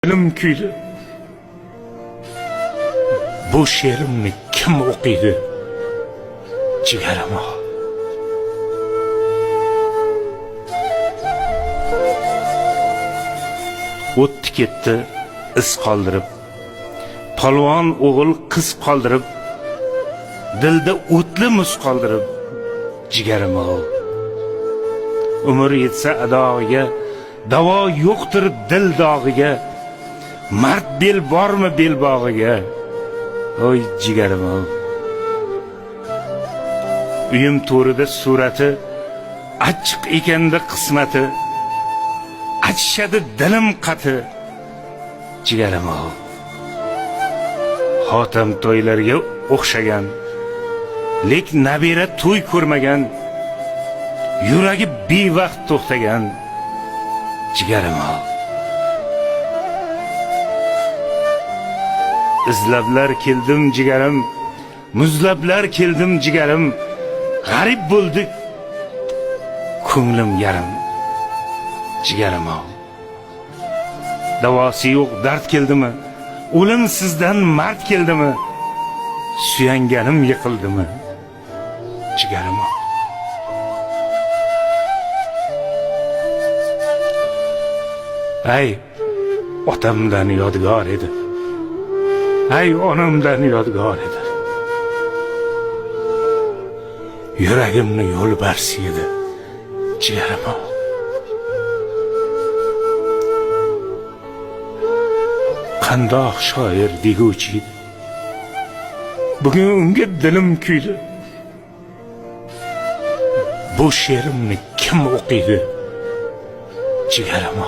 Dilim kuydi. Bu she'rimni kim o'qiydi? Jigarim. O'tdi ketdi iz qoldirib, polvon o'g'il qiz qoldirib, dilda o'tli muz qoldirib, jigarim. Umr yetsa adog'iga, davo yo'qdir dil dog'iga, mard bel bormi belbog'iga, oy jigarim. Uyim to'rida surati, achchiq ekanda qismati, achishadi dilim qati, jigarim. Xotam to'ylarga o'xshagan, lek nabira to'y ko'rmagan, yuragi bevaqt to'xtagan, jigarim. Izlablar keldim jigarim, muzlablar keldim jigarim, g'arib bo'ldi ko'nglim yarim, jigarim. Davosi yo'q dard keldimi, o'lim sizdan mard keldimi, suyanganim yiqildimi, jigarim. Ay otamdan yodgor edi, ay onamdan yodgor edi, yuragimni yo'lbars edi, jigarim. Qandoq shoir deguvchi edi, bugun unga dilim kuydi. Bu she'rimni kim o'qiydi, jigarim?